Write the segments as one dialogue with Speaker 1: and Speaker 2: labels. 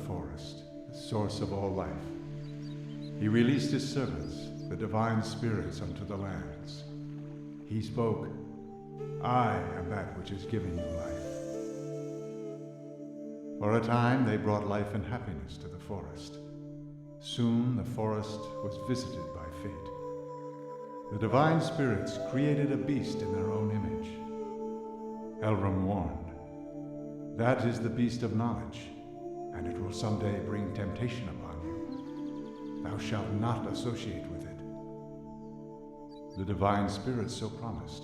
Speaker 1: forest, the source of all life. He released his servants, the divine spirits, unto the lands. He spoke, "I am that which is giving you life." For a time they brought life and happiness to the forest. Soon the forest was visited by fate. The divine spirits created a beast in their own image. Elram warned, "That is the beast of knowledge, and it will someday bring temptation upon you. Thou shalt not associate with it." The divine spirits so promised,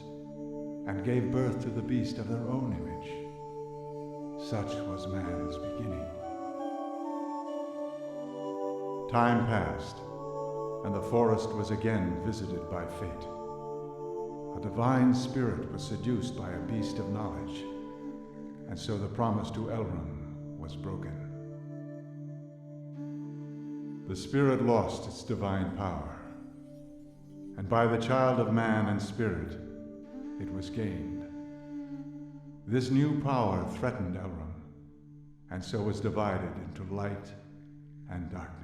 Speaker 1: and gave birth to the beast of their own image. Such was man's beginning. Time passed, and the forest was again visited by fate. A divine spirit was seduced by a beast of knowledge, and so the promise to Elram was broken. The spirit lost its divine power, and by the child of man and spirit, it was gained. This new power threatened Elram, and so was divided into light and darkness.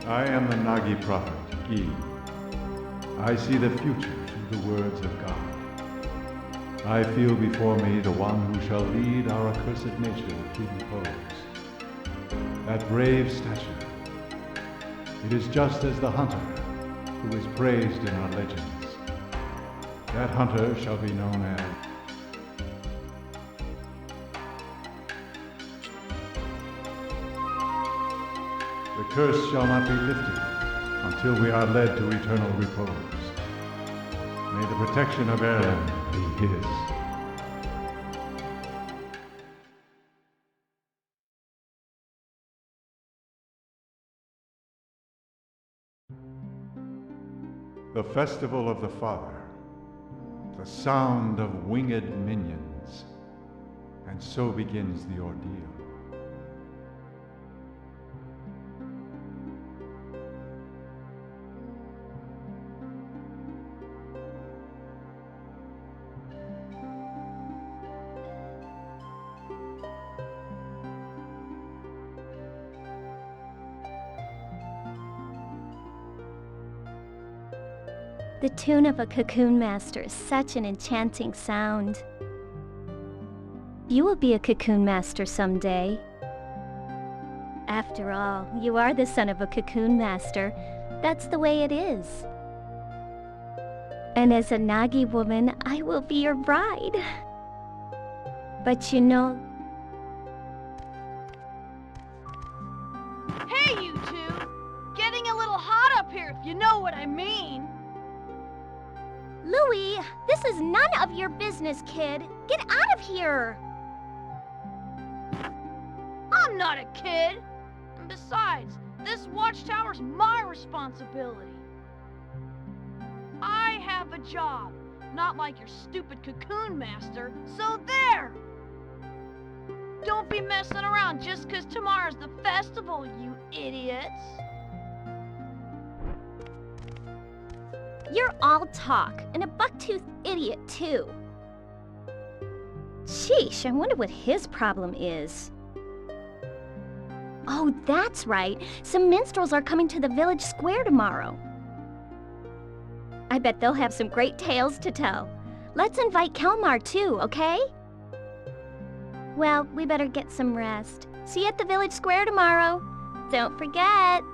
Speaker 1: I am the Nagi prophet, Gi. I see the future through the words of God. I feel before me the one who shall lead our accursed nation to repose. That brave stature. It is just as the hunter who is praised in our legends. That hunter shall be known as the curse shall not be lifted until we are led to eternal repose. May the protection of Aaron be his. The Festival of the Father, the sound of winged minions, and so begins the ordeal.
Speaker 2: The tune of a cocoon master is such an enchanting sound. You will be a cocoon master someday. After all, you are the son of a cocoon master. That's the way it is. And as a Nagi woman, I will be your bride. But you know...
Speaker 3: Hey, you two! Getting a little hot up here, if you know what I mean.
Speaker 2: Louis, this is none of your business, kid. Get out of here!
Speaker 3: I'm not a kid! And besides, this watchtower's my responsibility. I have a job, not like your stupid cocoon master, so there! Don't be messing around just 'cause tomorrow's the festival, you idiots!
Speaker 2: You're all talk, and a buck-toothed idiot, too. Sheesh, I wonder what his problem is. Oh, that's right. Some minstrels are coming to the village square tomorrow. I bet they'll have some great tales to tell. Let's invite Kelmar too, okay? Well, we better get some rest. See you at the village square tomorrow. Don't forget.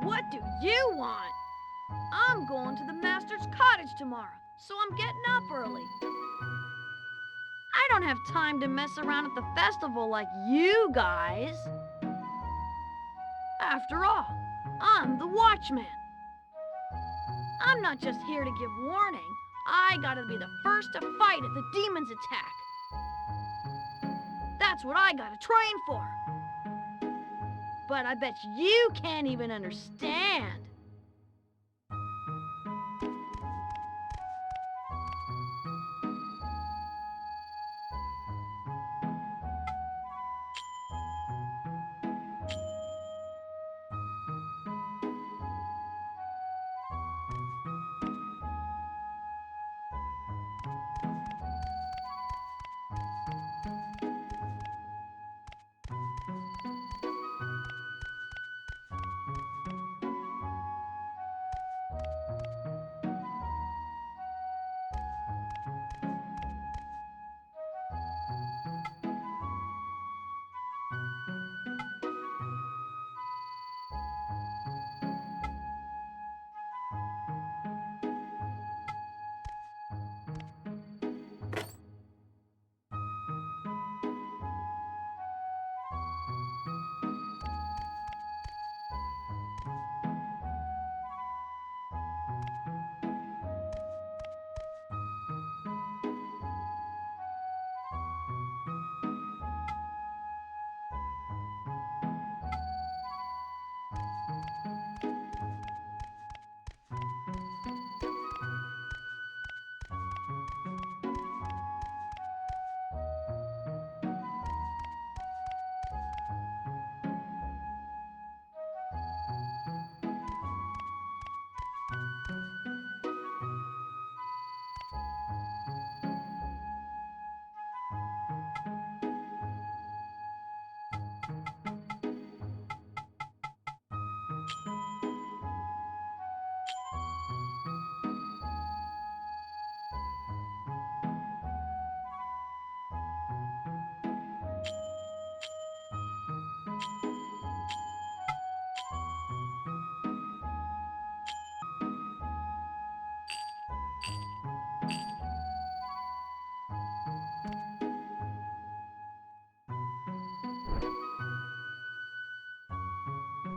Speaker 3: What do you want? I'm going to the master's cottage tomorrow, so I'm getting up early. I don't have time to mess around at the festival like you guys. After all, I'm the watchman. I'm not just here to give warning. I gotta be the first to fight if the demons attack. That's what I gotta train for. But I bet you can't even understand.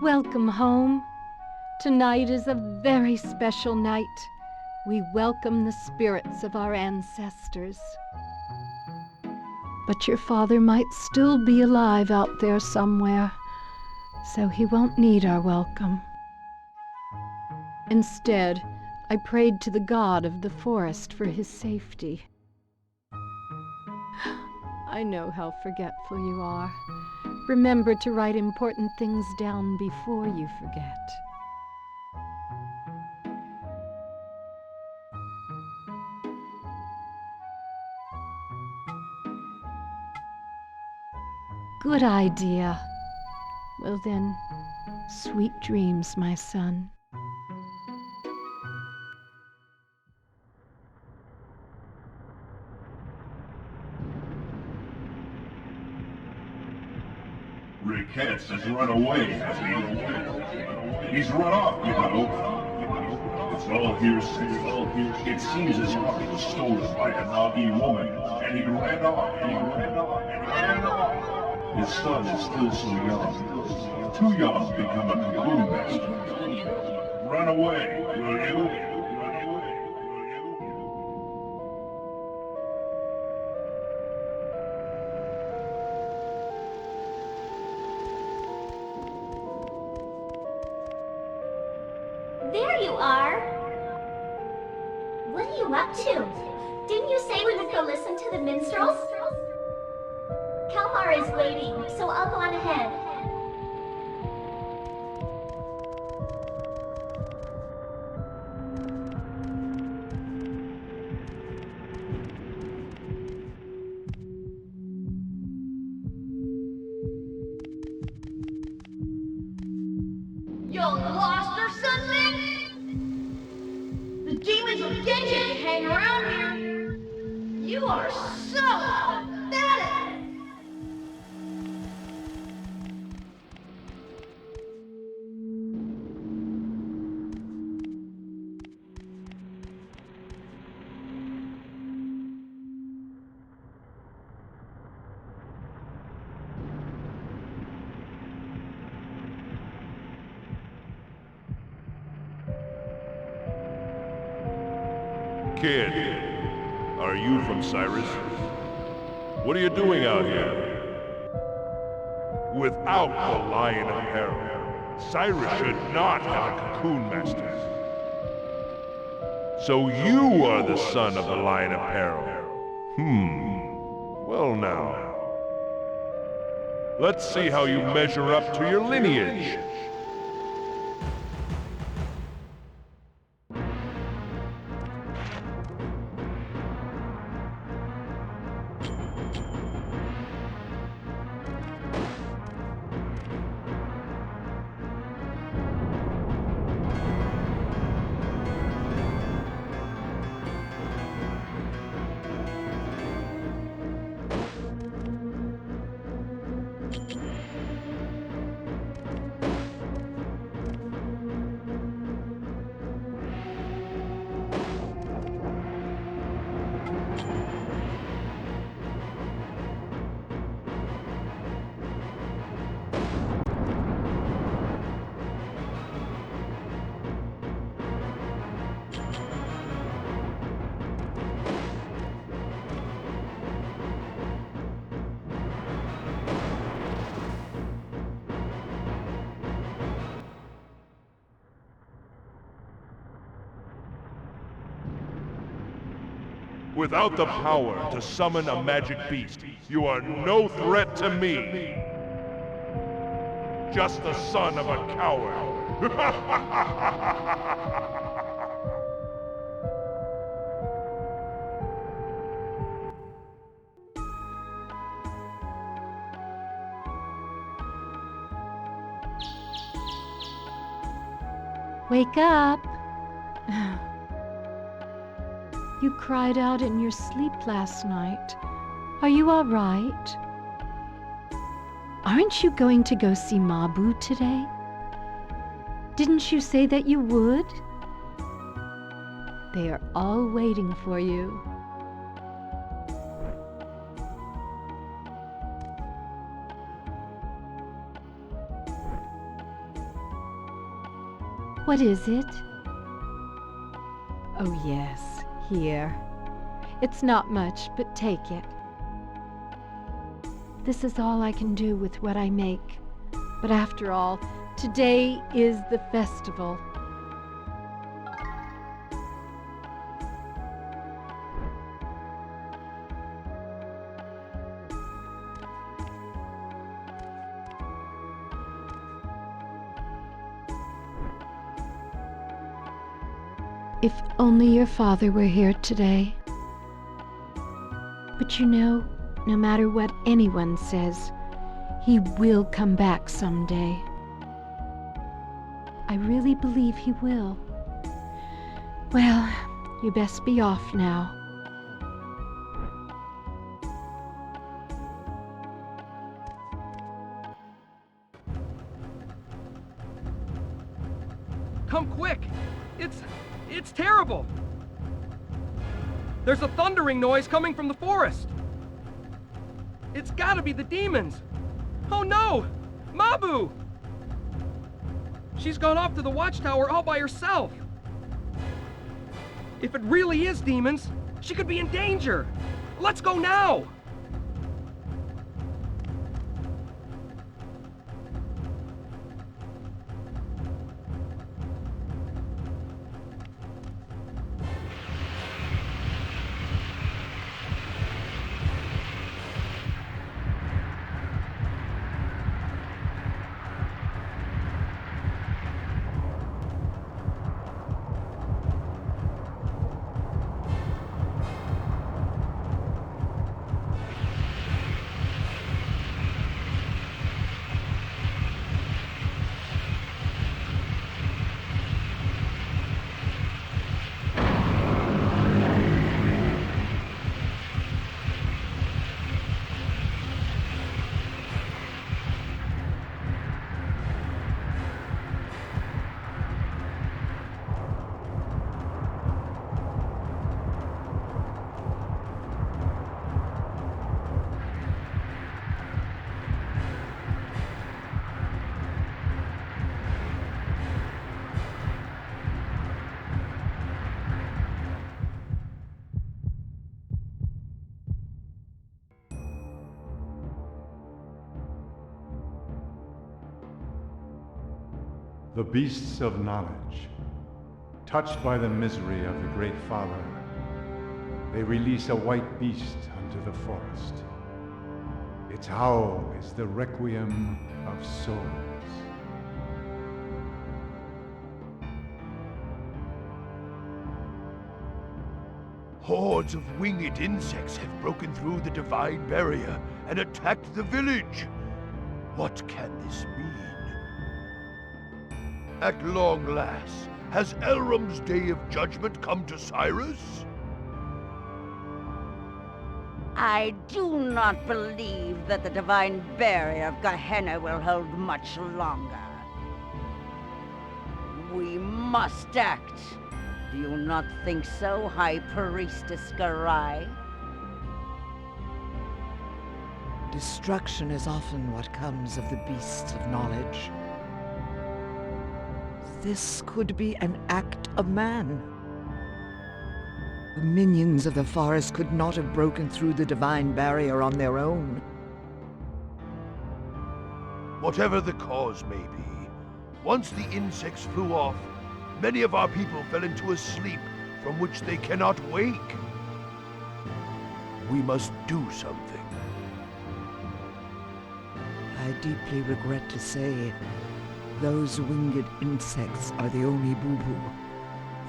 Speaker 4: Welcome home. Tonight is a very special night. We welcome the spirits of our ancestors. But your father might still be alive out there somewhere, so he won't need our welcome. Instead, I prayed to the god of the forest for his safety. I know how forgetful you are. Remember to write important things down before you forget. Good idea. Well then, sweet dreams, my son.
Speaker 5: Rick Hess has run away, has he? He's run off, you know. It's all hearsay. It seems as if he was stolen by a Nagi woman, and he ran off. His son is still so young. Too young to become a cocoon master. Run away, will you?
Speaker 2: There you are! What are you up to? Didn't you say we would go listen to the minstrels? Kalmar is waiting, so I'll go on ahead.
Speaker 3: You lost or something? The demons will get you if you hang around here. You are so pathetic.
Speaker 6: Kid, are you from Cyrus? What are you doing out here? Without the Lion of Peril, Cyrus should not have a cocoon master. So you are the son of the Lion of Peril. Well now. Let's see how you measure up to your lineage. Without the power to summon a magic beast, you are no threat to me. Just the son of a coward.
Speaker 4: Wake up! You cried out in your sleep last night. Are you all right? Aren't you going to go see Mabu today? Didn't you say that you would? They are all waiting for you. What is it? Oh, yes, here. It's not much, but take it. This is all I can do with what I make. But after all, today is the festival. If only your father were here today. But you know, no matter what anyone says, he will come back someday. I really believe he will. Well, you best be off now.
Speaker 7: Come quick! It's terrible! There's a thundering noise coming from the forest! It's gotta be the demons! Oh no! Mabu! She's gone off to the watchtower all by herself! If it really is demons, she could be in danger! Let's go now!
Speaker 1: The beasts of knowledge, touched by the misery of the Great Father, they release a white beast unto the forest. Its howl is the requiem of souls.
Speaker 8: Hordes of winged insects have broken through the divine barrier and attacked the village. What can this mean? At long last, has Elrom's day of judgment come to Cyrus?
Speaker 9: I do not believe that the divine barrier of Gehenna will hold much longer. We must act. Do you not think so, High Priestess Garai?
Speaker 10: Destruction is often what comes of the beasts of knowledge. This could be an act of man. The minions of the forest could not have broken through the divine barrier on their own.
Speaker 8: Whatever the cause may be, once the insects flew off, many of our people fell into a sleep from which they cannot wake. We must do something.
Speaker 10: I deeply regret to say, those winged insects are the Oni Bubu,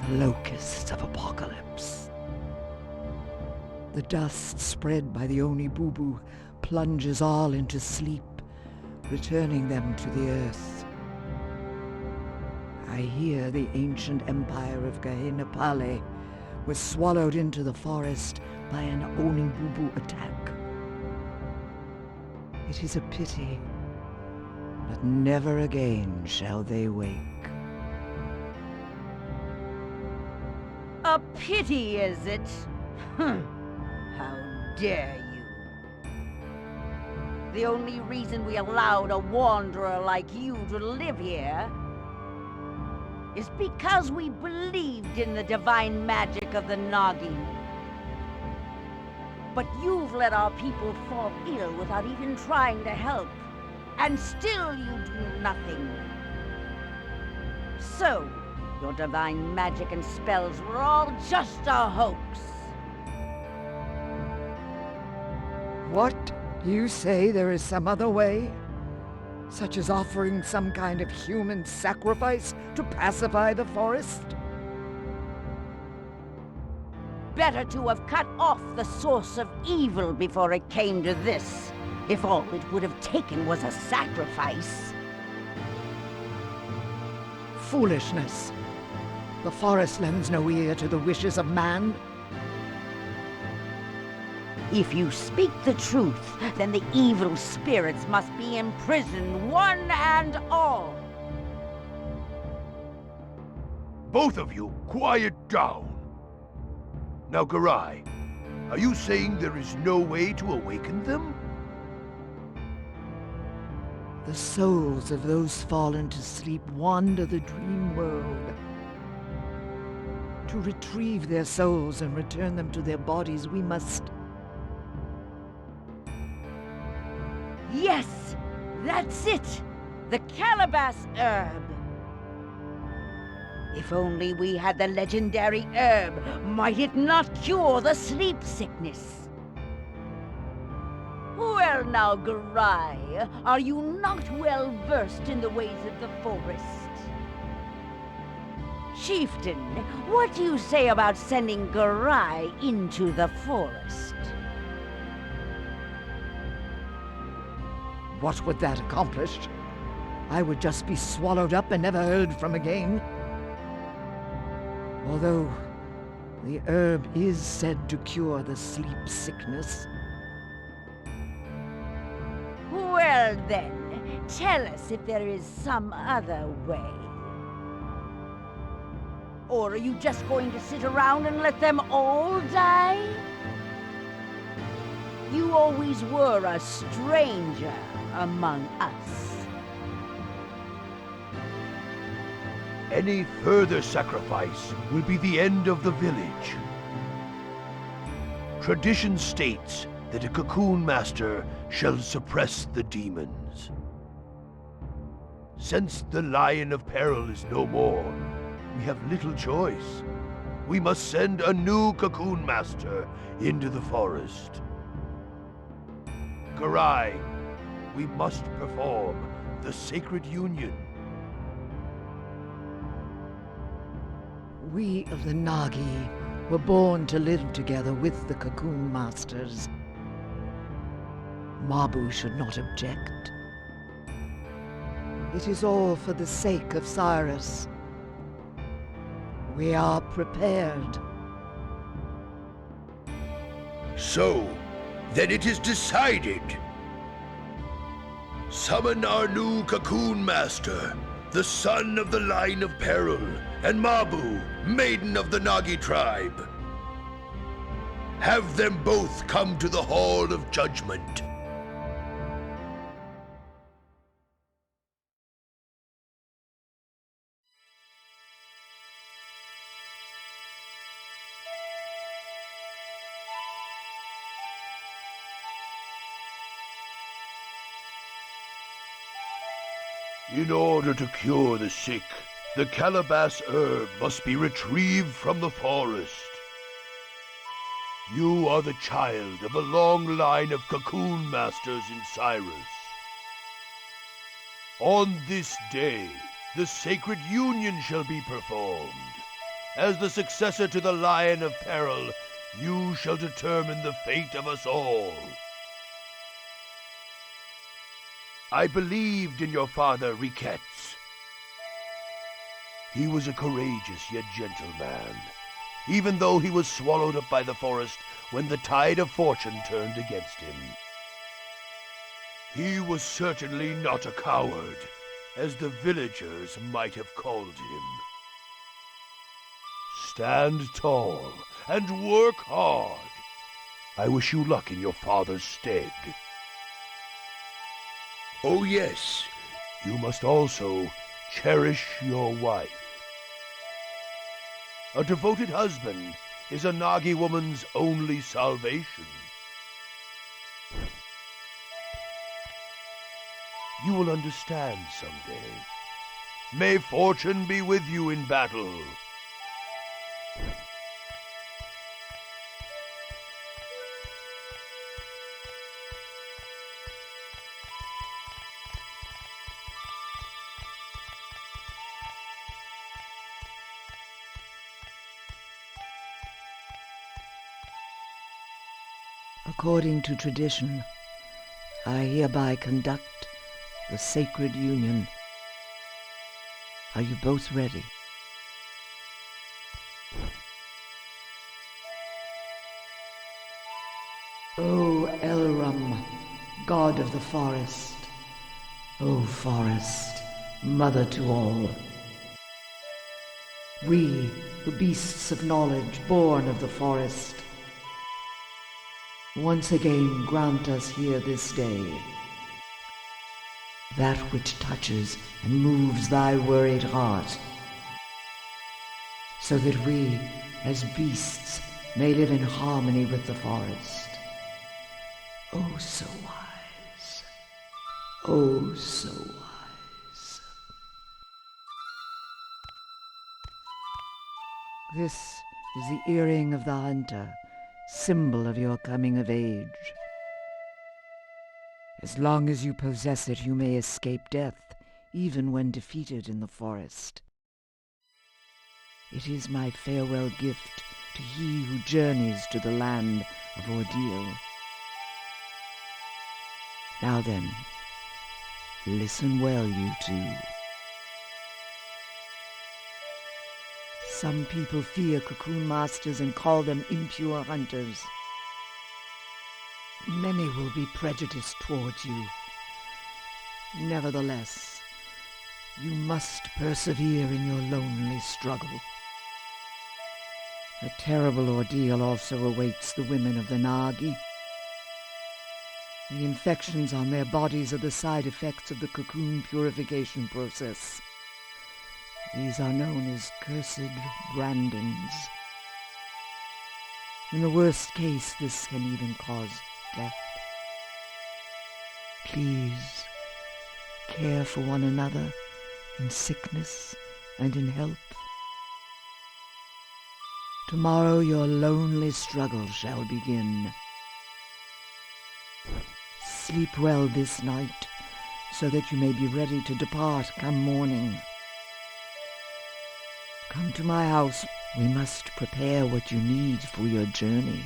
Speaker 10: the locusts of apocalypse. The dust spread by the Oni Bubu plunges all into sleep, returning them to the earth. I hear the ancient empire of Gehenna Pale was swallowed into the forest by an Oni Bubu attack. It is a pity, but never again shall they wake.
Speaker 9: A pity, is it? How dare you? The only reason we allowed a wanderer like you to live here is because we believed in the divine magic of the Nagi. But you've let our people fall ill without even trying to help. And still you do nothing. So, your divine magic and spells were all just a hoax.
Speaker 10: What? You say there is some other way? Such as offering some kind of human sacrifice to pacify the forest?
Speaker 9: Better to have cut off the source of evil before it came to this, if all it would have taken was a sacrifice.
Speaker 10: Foolishness. The forest lends no ear to the wishes of man.
Speaker 9: If you speak the truth, then the evil spirits must be imprisoned, one and all.
Speaker 8: Both of you, quiet down. Now, Garai, are you saying there is no way to awaken them?
Speaker 10: The souls of those fallen to sleep wander the dream world. To retrieve their souls and return them to their bodies, we must...
Speaker 9: Yes, that's it! The calabash herb! If only we had the legendary herb, might it not cure the sleep sickness? Well now, Garai, are you not well versed in the ways of the forest? Chieftain, what do you say about sending Garai into the forest?
Speaker 10: What would that accomplish? I would just be swallowed up and never heard from again. Although the herb is said to cure the sleep sickness.
Speaker 9: Well then, tell us if there is some other way. Or are you just going to sit around and let them all die? You always were a stranger among us.
Speaker 8: Any further sacrifice will be the end of the village. Tradition states that a cocoon master shall suppress the demons. Since the Lion of Peril is no more, we have little choice. We must send a new cocoon master into the forest. Garai, we must perform the sacred union.
Speaker 10: We of the Nagi were born to live together with the cocoon masters. Mabu should not object. It is all for the sake of Cyrus. We are prepared.
Speaker 8: So, then it is decided. Summon our new cocoon master, the son of the Line of Peril, and Mabu, maiden of the Nagi tribe. Have them both come to the Hall of Judgment. In order to cure the sick, the calabash herb must be retrieved from the forest. You are the child of a long line of cocoon masters in Cyrus. On this day, the sacred union shall be performed. As the successor to the Lion of Peril, you shall determine the fate of us all. I believed in your father, Riquettes. He was a courageous yet gentle man, even though he was swallowed up by the forest when the tide of fortune turned against him. He was certainly not a coward, as the villagers might have called him. Stand tall and work hard. I wish you luck in your father's stead. Oh yes, you must also cherish your wife. A devoted husband is a Nagi woman's only salvation. You will understand someday. May fortune be with you in battle.
Speaker 10: According to tradition, I hereby conduct the sacred union. Are you both ready? O Elram, god of the forest. O forest, mother to all. We, the beasts of knowledge, born of the forest, once again grant us here this day that which touches and moves thy worried heart, so that we, as beasts, may live in harmony with the forest. Oh, so wise. Oh, so wise. This is the earring of the hunter, symbol of your coming of age. As long as you possess it, you may escape death, even when defeated in the forest. It is my farewell gift to he who journeys to the land of ordeal. Now then, listen well, you two. Some people fear cocoon masters and call them impure hunters. Many will be prejudiced towards you. Nevertheless, you must persevere in your lonely struggle. A terrible ordeal also awaits the women of the Nagi. The infections on their bodies are the side effects of the cocoon purification process. These are known as cursed brandings. In the worst case, this can even cause death. Please, care for one another in sickness and in health. Tomorrow your lonely struggle shall begin. Sleep well this night, so that you may be ready to depart come morning. Come to my house. We must prepare what you need for your journey.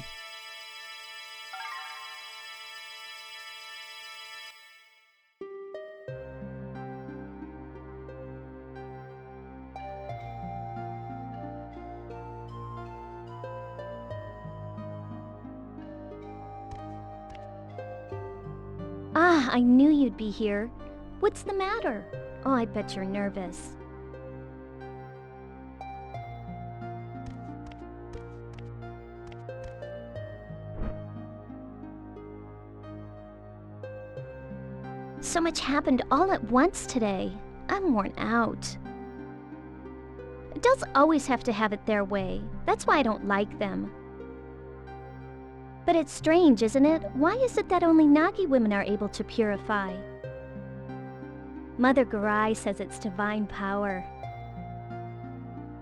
Speaker 2: Ah, I knew you'd be here. What's the matter? Oh, I bet you're nervous. So much happened all at once today. I'm worn out. Adults always have to have it their way. That's why I don't like them. But it's strange, isn't it? Why is it that only Nagi women are able to purify? Mother Garai says it's divine power.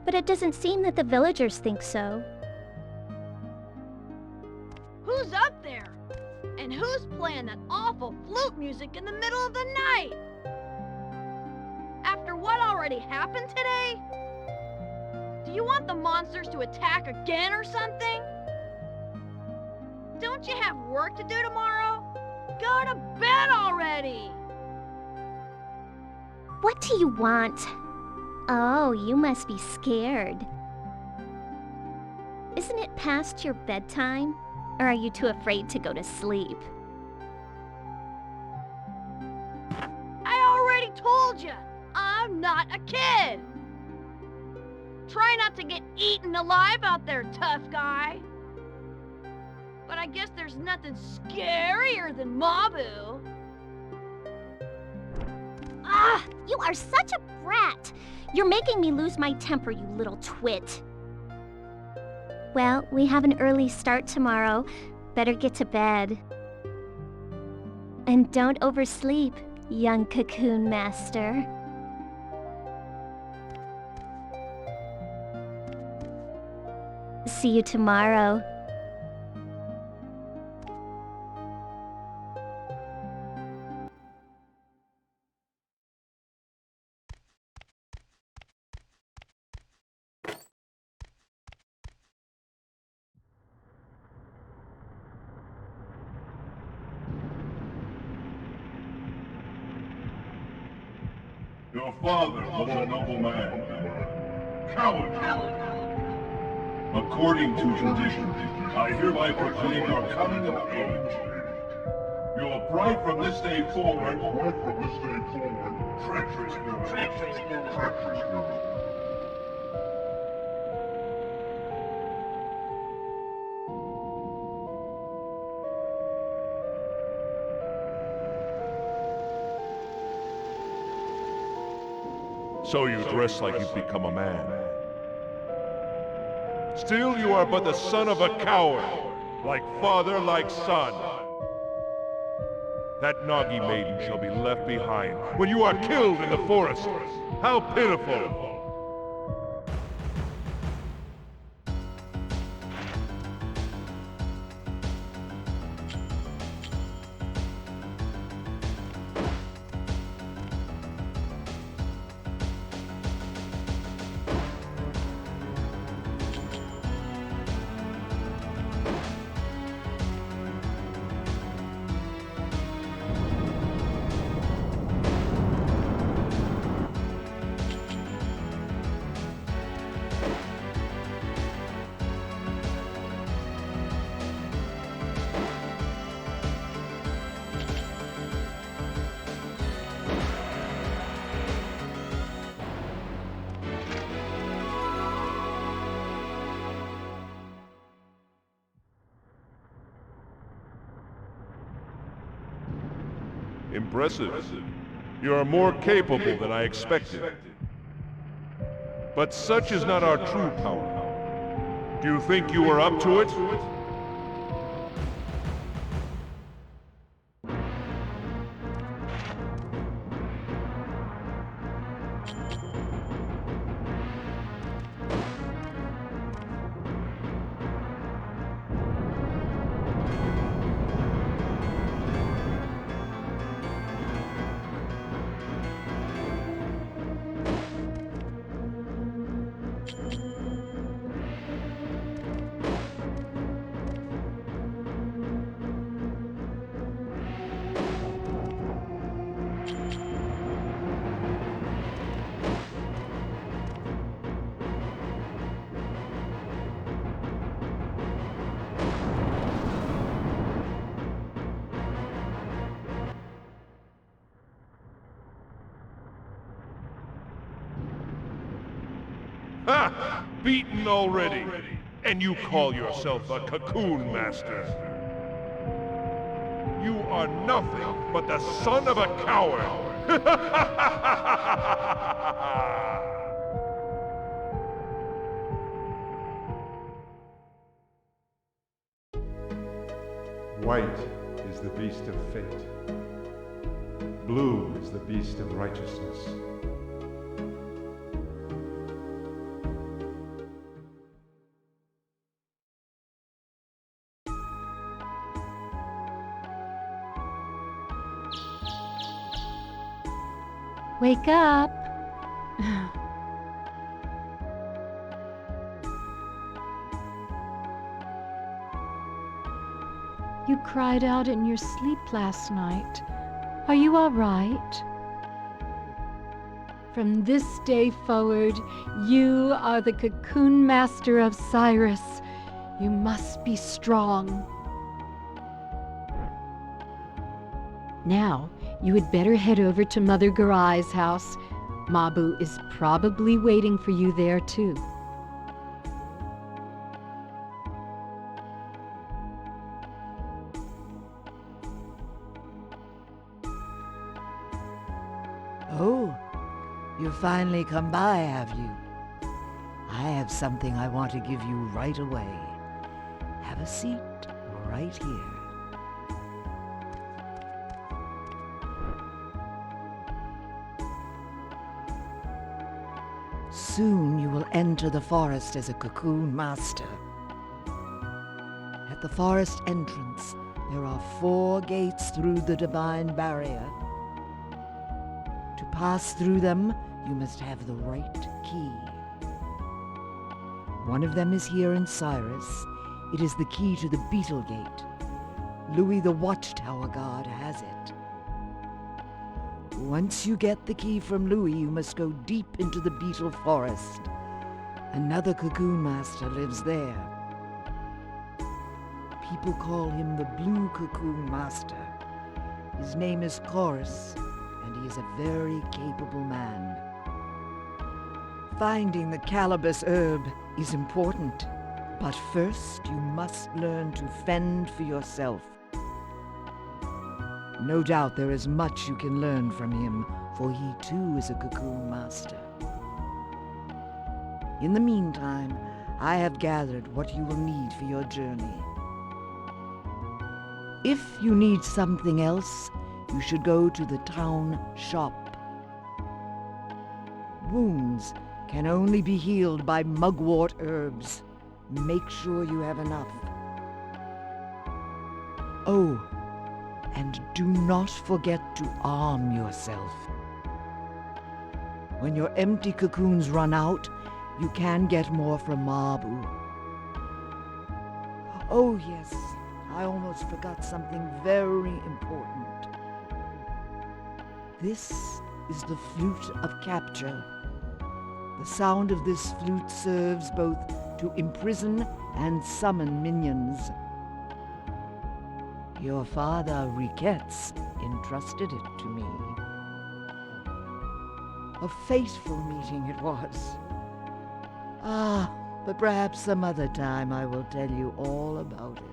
Speaker 2: But it doesn't seem that the villagers think so.
Speaker 3: Who's up there? And who's playing that awful flute music in the middle of the night? After what already happened today? Do you want the monsters to attack again or something? Don't you have work to do tomorrow? Go to bed already!
Speaker 2: What do you want? Oh, you must be scared. Isn't it past your bedtime? Or are you too afraid to go to sleep?
Speaker 3: I already told you, I'm not a kid! Try not to get eaten alive out there, tough guy. But I guess there's nothing scarier than Mabu.
Speaker 2: Ah, you are such a brat! You're making me lose my temper, you little twit. Well, we have an early start tomorrow. Better get to bed. And don't oversleep, young Cocoon Master. See you tomorrow.
Speaker 5: Your father was a noble man. Coward! According to tradition, I hereby proclaim your coming of age. Your bride from this day forward, treacherous girl.
Speaker 6: So you dress like you've become a man. Still, you are but the son of a coward. Like father, like son. That Nagi maiden shall be left behind when you are killed in the forest. How pitiful! Impressive. You are more capable than I expected. But such is not our true power. Do you think you are up to it? Ha! Beaten already! And you call yourself a Cocoon Master! You are nothing but the son of a coward!
Speaker 1: White is the beast of fate. Blue is the beast of righteousness.
Speaker 4: Wake up! You cried out in your sleep last night. Are you all right? From this day forward, you are the Cocoon Master of Cyrus. You must be strong. Now, you had better head over to Mother Garai's house. Mabu is probably waiting for you there, too.
Speaker 10: Oh, you finally come by, have you? I have something I want to give you right away. Have a seat right here. Soon you will enter the forest as a cocoon master. At the forest entrance, there are 4 gates through the divine barrier. To pass through them, you must have the right key. One of them is here in Cyrus. It is the key to the Beetle Gate. Louis the Watchtower Guard has it. Once you get the key from Louis, you must go deep into the Beetle Forest. Another cocoon master lives there. People call him the Blue Cocoon Master. His name is Chorus, and he is a very capable man. Finding the calabash herb is important, but first you must learn to fend for yourself. No doubt there is much you can learn from him, for he too is a cocoon master. In the meantime, I have gathered what you will need for your journey. If you need something else, you should go to the town shop. Wounds can only be healed by mugwort herbs. Make sure you have enough. Oh, and do not forget to arm yourself. When your empty cocoons run out, you can get more from Mabu. Oh yes, I almost forgot something very important. This is the flute of capture. The sound of this flute serves both to imprison and summon minions. Your father, Riquettes, entrusted it to me. A fateful meeting it was. But perhaps some other time I will tell you all about it.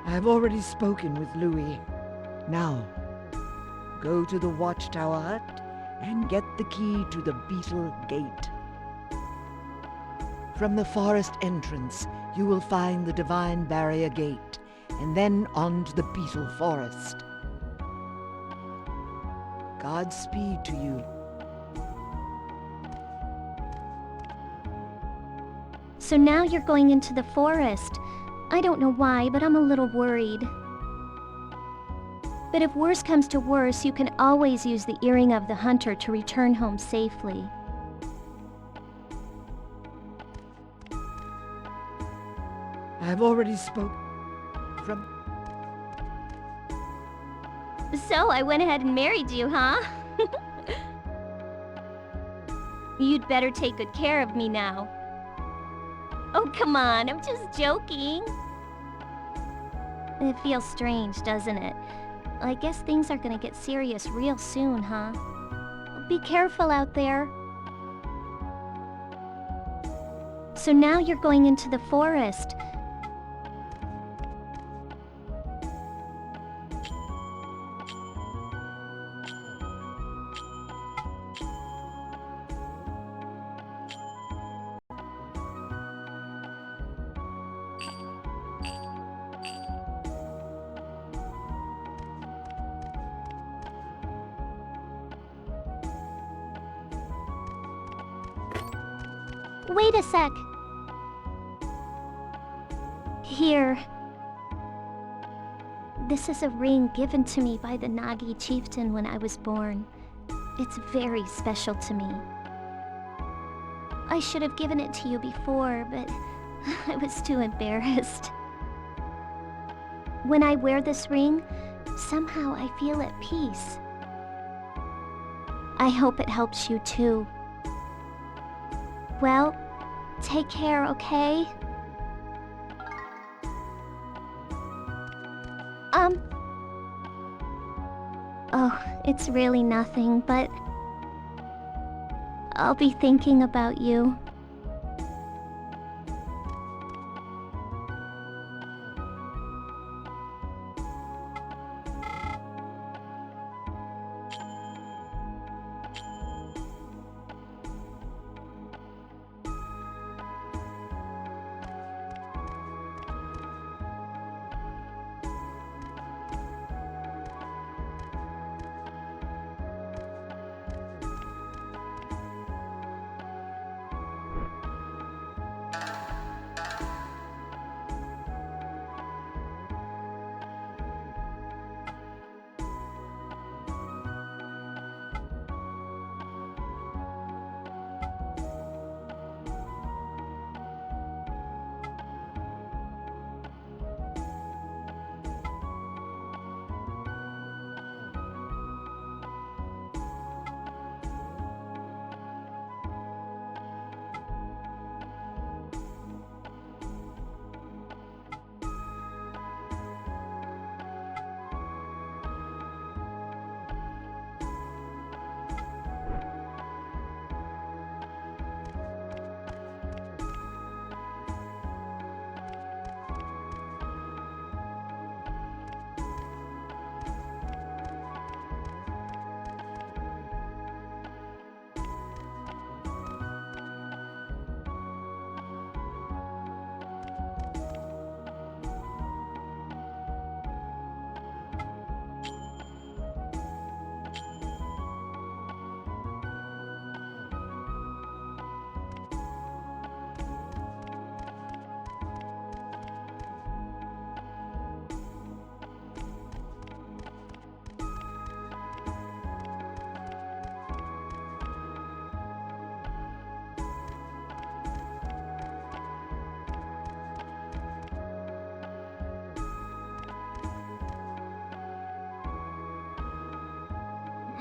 Speaker 10: I've already spoken with Louis. Now, go to the Watchtower Hut and get the key to the Beetle Gate. From the forest entrance, you will find the Divine Barrier Gate, and then on to the Beetle Forest. Godspeed to you.
Speaker 2: So now you're going into the forest. I don't know why, but I'm a little worried. But if worse comes to worse, you can always use the earring of the hunter to return home safely.
Speaker 10: I've already spoken from...
Speaker 2: So I went ahead and married you, huh? You'd better take good care of me now. Oh, come on, I'm just joking. It feels strange, doesn't it? I guess things are gonna get serious real soon, huh? Be careful out there. So now you're going into the forest. Wait a sec. Here. This is a ring given to me by the Nagi chieftain when I was born. It's very special to me. I should have given it to you before, but I was too embarrassed. When I wear this ring, somehow I feel at peace. I hope it helps you too. Well, take care, okay? Oh, it's really nothing, but I'll be thinking about you.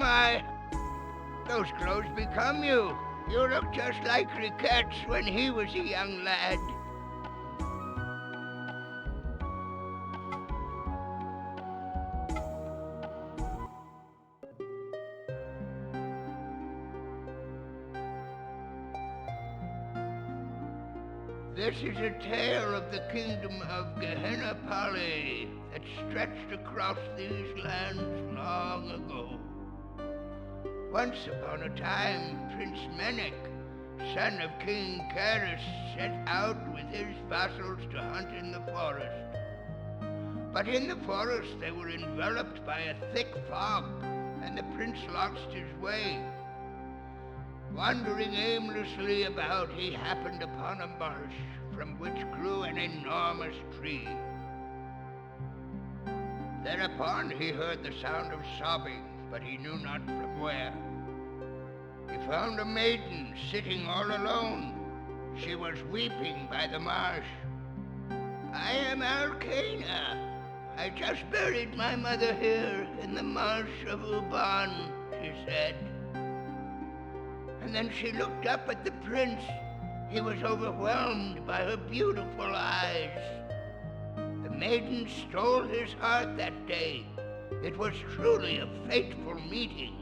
Speaker 11: my! Those clothes become you. You look just like Riquette's when he was a young lad. This is a tale of the kingdom of Gehenna Pali that stretched across these lands long ago. Once upon a time, Prince Menek, son of King Karis, set out with his vassals to hunt in the forest. But in the forest they were enveloped by a thick fog, and the prince lost his way. Wandering aimlessly about, he happened upon a marsh from which grew an enormous tree. Thereupon he heard the sound of sobbing, but he knew not from where. He found a maiden sitting all alone. She was weeping by the marsh. "I am Alcana. I just buried my mother here in the marsh of Uban," she said. And then she looked up at the prince. He was overwhelmed by her beautiful eyes. The maiden stole his heart that day. It was truly a fateful meeting.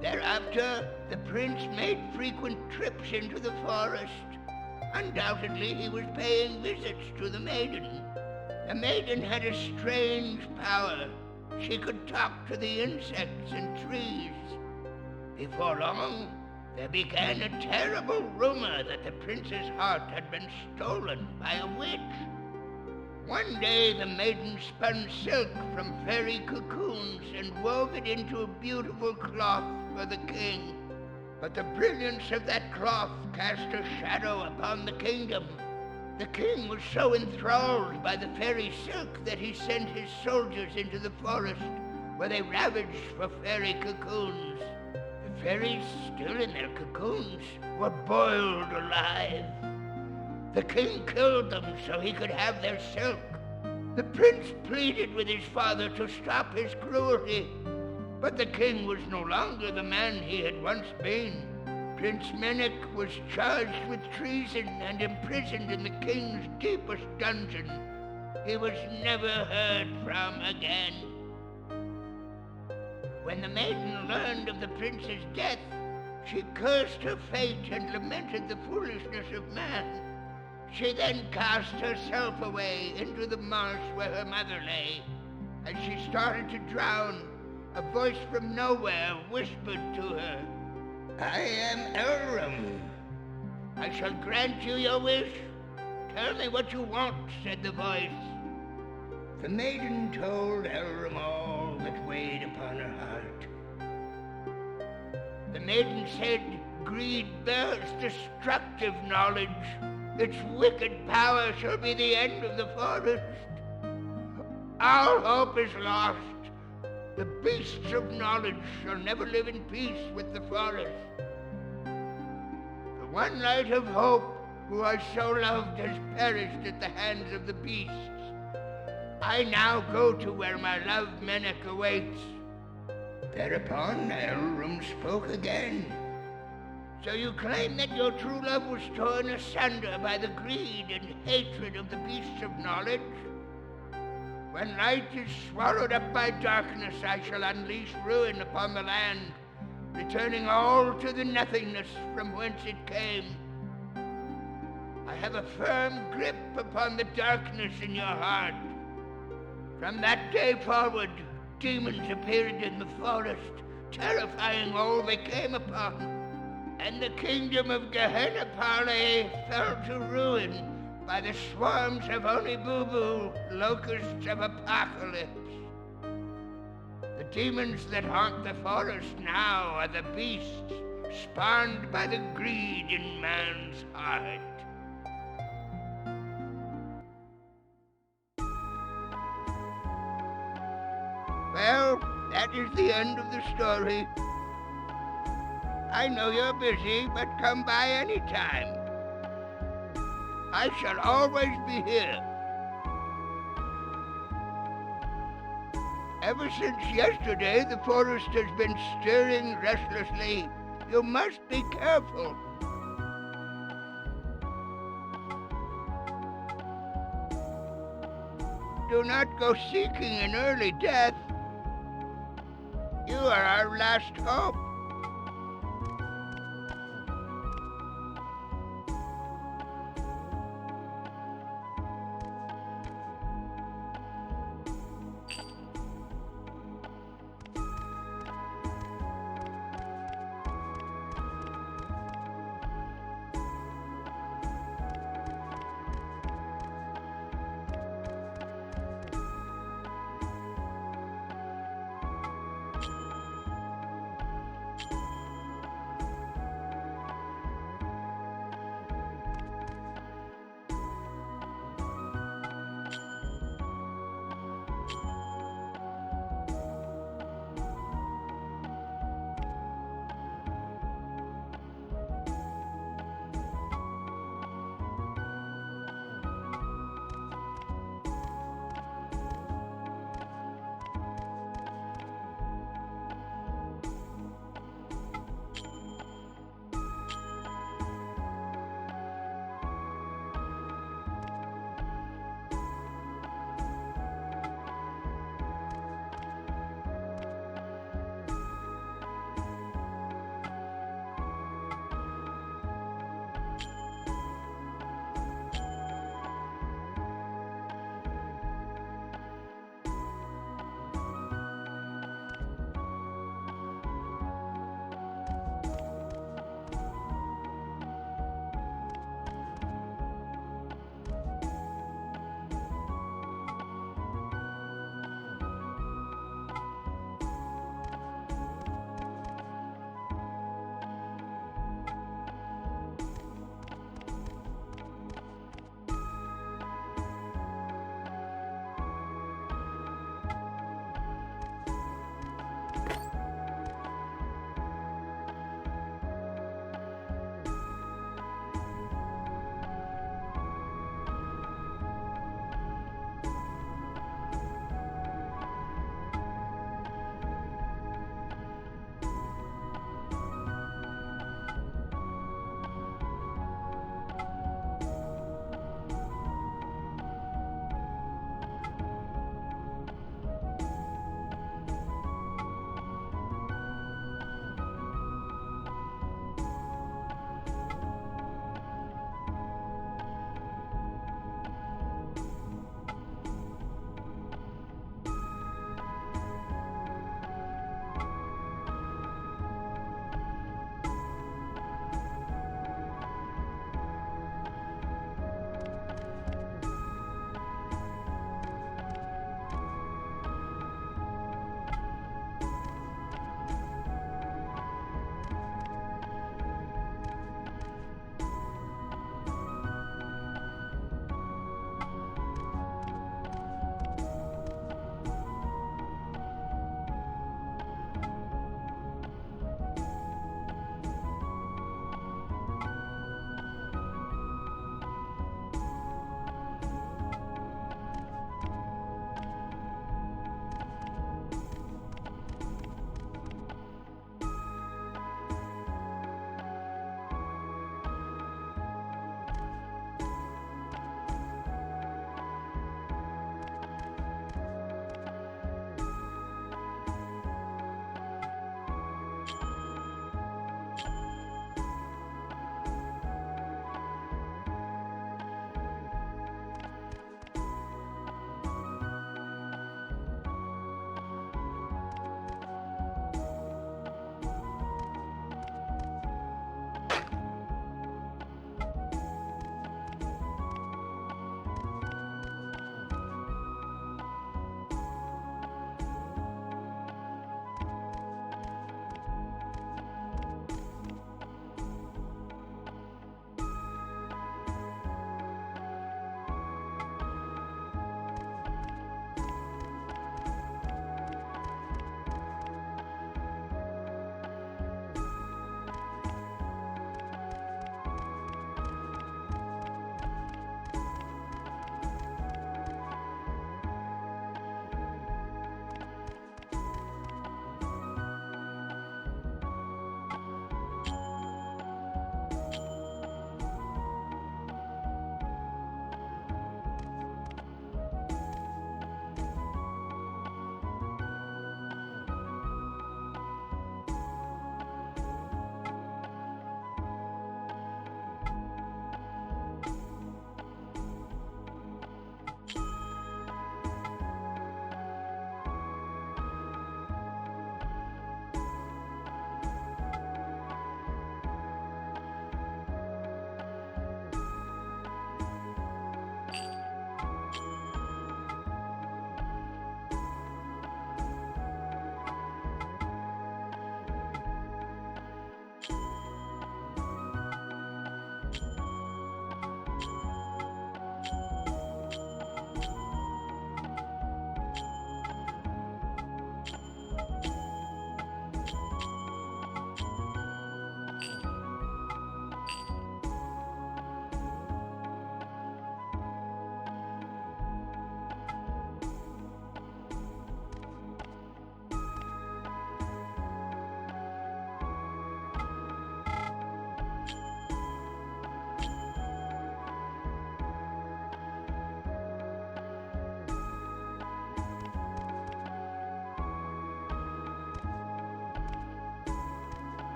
Speaker 11: Thereafter, the prince made frequent trips into the forest. Undoubtedly, he was paying visits to the maiden. The maiden had a strange power. She could talk to the insects and trees. Before long, there began a terrible rumor that the prince's heart had been stolen by a witch. One day the maiden spun silk from fairy cocoons and wove it into a beautiful cloth for the king. But the brilliance of that cloth cast a shadow upon the kingdom. The king was so enthralled by the fairy silk that he sent his soldiers into the forest, where they ravaged for fairy cocoons. The fairies, still in their cocoons, were boiled alive. The king killed them so he could have their silk. The prince pleaded with his father to stop his cruelty, but the king was no longer the man he had once been. Prince Menek was charged with treason and imprisoned in the king's deepest dungeon. He was never heard from again. When the maiden learned of the prince's death, she cursed her fate and lamented the foolishness of man. She then cast herself away into the marsh where her mother lay. As she started to drown, a voice from nowhere whispered to her, "I am Elrum. I shall grant you your wish. Tell me what you want," said the voice. The maiden told Elrum all that weighed upon her heart. The maiden said, "Greed bears destructive knowledge. Its wicked power shall be the end of the forest. All hope is lost. The beasts of knowledge shall never live in peace with the forest. The one light of hope, who I so loved, has perished at the hands of the beasts. I now go to where my love Menek awaits." Thereupon Elrum spoke again. "So you claim that your true love was torn asunder by the greed and hatred of the beasts of knowledge? When light is swallowed up by darkness, I shall unleash ruin upon the land, returning all to the nothingness from whence it came. I have a firm grip upon the darkness in your heart. From that day forward, demons appeared in the forest, terrifying all they came upon, and the kingdom of Gehenna Pali fell to ruin by the swarms of Onibubu, locusts of apocalypse. The demons that haunt the forest now are the beasts spawned by the greed in man's heart." Well, that is the end of the story. I know you're busy, but come by any time. I shall always be here. Ever since yesterday, the forest has been stirring restlessly. You must be careful. Do not go seeking an early death. You are our last hope.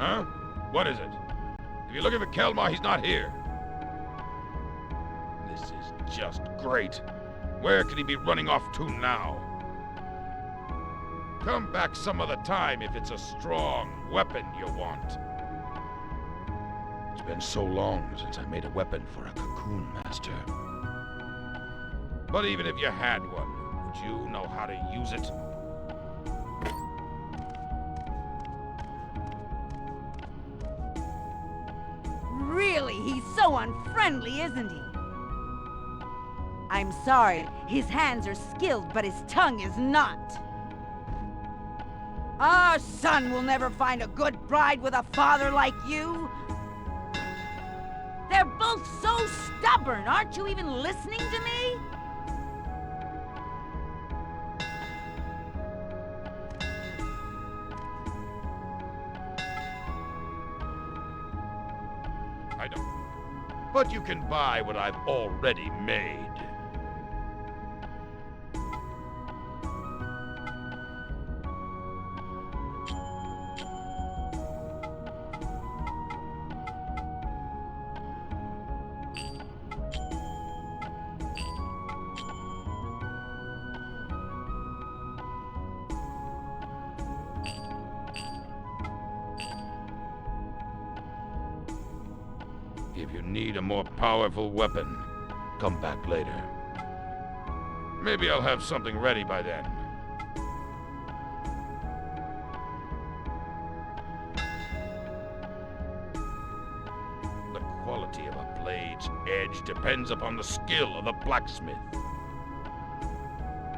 Speaker 12: Huh? What is it? If you're looking for Kelmar, he's not here. This is just great. Where could he be running off to now? Come back some other time if it's a strong weapon you want. It's been so long since I made a weapon for a cocoon master. But even if you had one, would you know how to use it?
Speaker 9: Really, he's so unfriendly, isn't he? I'm sorry, his hands are skilled, but his tongue is not. Our son will never find a good bride with a father like you. They're both so stubborn. Aren't you even listening to me?
Speaker 12: I don't. But you can buy what I've already made. If you need a more powerful weapon, come back later. Maybe I'll have something ready by then. The quality of a blade's edge depends upon the skill of the blacksmith.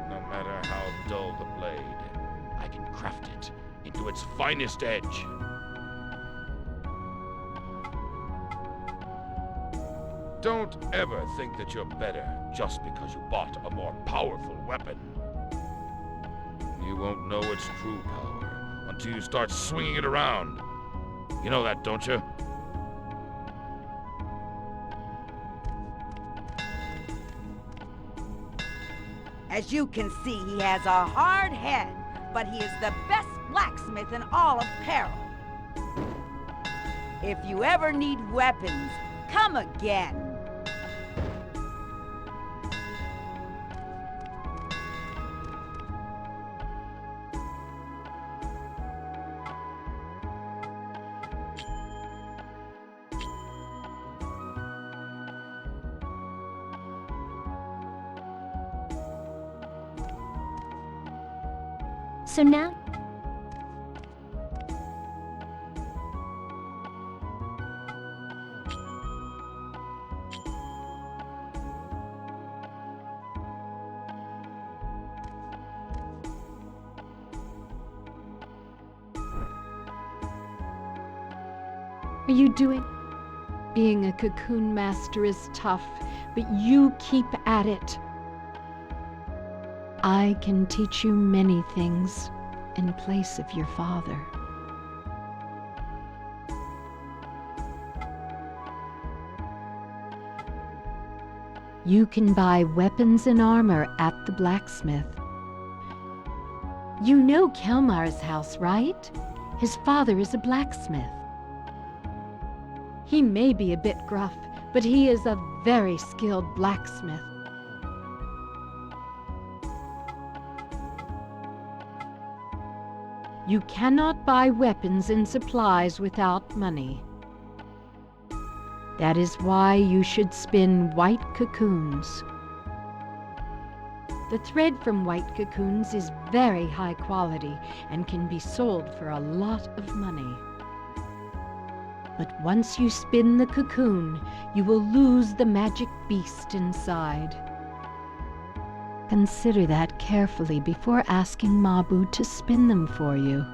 Speaker 12: No matter how dull the blade, I can craft it into its finest edge. Don't ever think that you're better just because you bought a more powerful weapon. You won't know its true power until you start swinging it around. You know that, don't you?
Speaker 9: As you can see, he has a hard head, but he is the best blacksmith in all of Peril. If you ever need weapons, come again.
Speaker 2: So now...
Speaker 4: Are you doing? Being a cocoon master is tough, but you keep at it. I can teach you many things in place of your father. You can buy weapons and armor at the blacksmith. You know Kelmar's house, right? His father is a blacksmith. He may be a bit gruff, but he is a very skilled blacksmith. You cannot buy weapons and supplies without money. That is why you should spin white cocoons. The thread from white cocoons is very high quality and can be sold for a lot of money. But once you spin the cocoon, you will lose the magic beast inside. Consider that carefully before asking Mabu to spin them for you.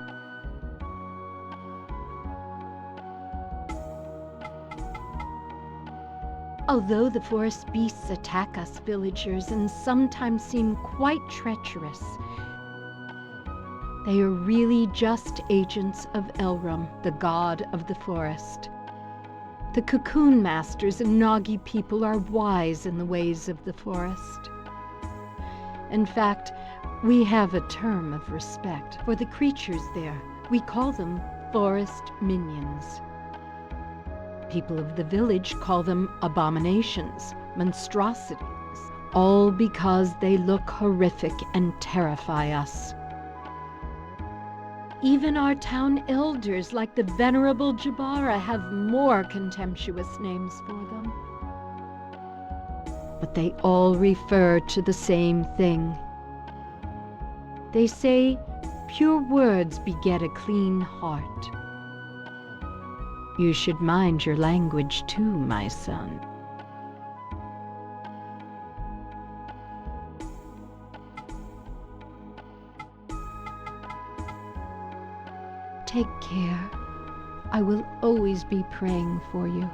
Speaker 4: Although the forest beasts attack us villagers and sometimes seem quite treacherous, they are really just agents of Elrum, the god of the forest. The cocoon masters and Nagi people are wise in the ways of the forest. In fact, we have a term of respect for the creatures there. We call them forest minions. People of the village call them abominations, monstrosities, all because they look horrific and terrify us. Even our town elders, like the venerable Jabara, have more contemptuous names for them. But they all refer to the same thing. They say, pure words beget a clean heart. You should mind your language too, my son. Take care. I will always be praying for you.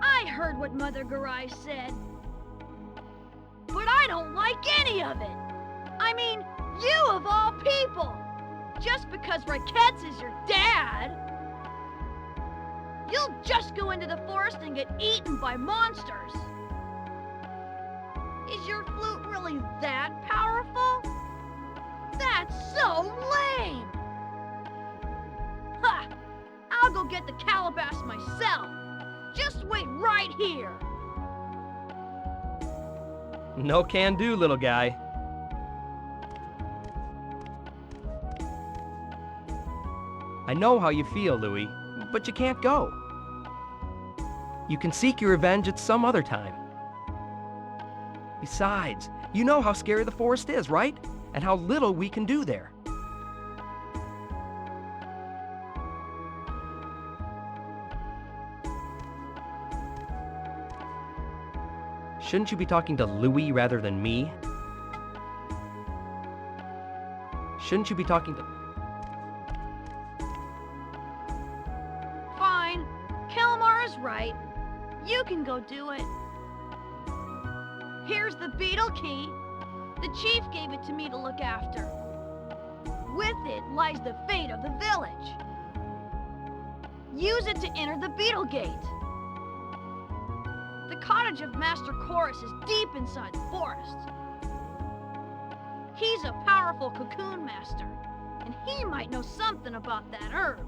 Speaker 3: I heard what Mother Garai said. But I don't like any of it. I mean, you of all people. Just because Ricketts is your dad. You'll just go into the forest and get eaten by monsters. Is your flute really that powerful? That's so lame. Ha! I'll go get the calabash myself. Just wait right here.
Speaker 7: No can do, little guy. I know how you feel, Louis, but you can't go. You can seek your revenge at some other time. Besides, you know how scary the forest is, right? And how little we can do there. Shouldn't you be talking to Louis rather than me? Shouldn't you be talking to...
Speaker 3: Fine. Kelmar is right. You can go do it. Here's the beetle key. The chief gave it to me to look after. With it lies the fate of the village. Use it to enter the beetle gate. The cottage of Master Chorus is deep inside the forest. He's a powerful cocoon master, and he might know something about that herb.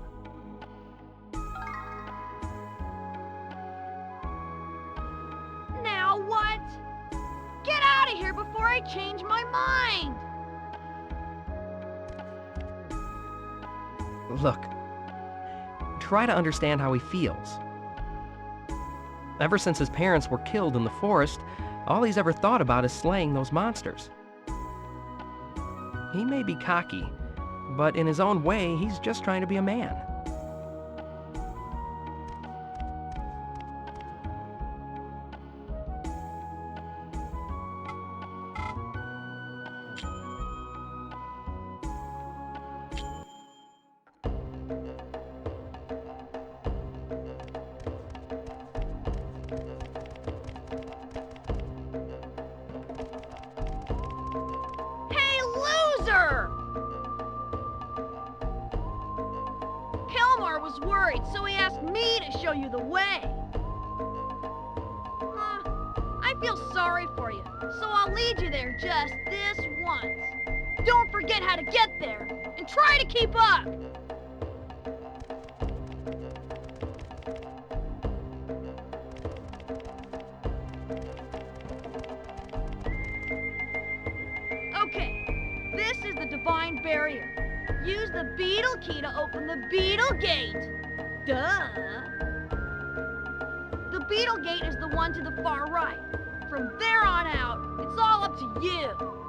Speaker 3: Now what? Get out of here before I change my mind!
Speaker 7: Look, try to understand how he feels. Ever since his parents were killed in the forest, all he's ever thought about is slaying those monsters. He may be cocky, but in his own way, he's just trying to be a man.
Speaker 3: Kelmar was worried, so he asked me to show you the way. I feel sorry for you, so I'll lead you there just this once. Don't forget how to get there, and try to keep up! Okay, this is the Divine Barrier. Use the beetle key to open the beetle gate. Duh. The beetle gate is the one to the far right. From there on out, it's all up to you.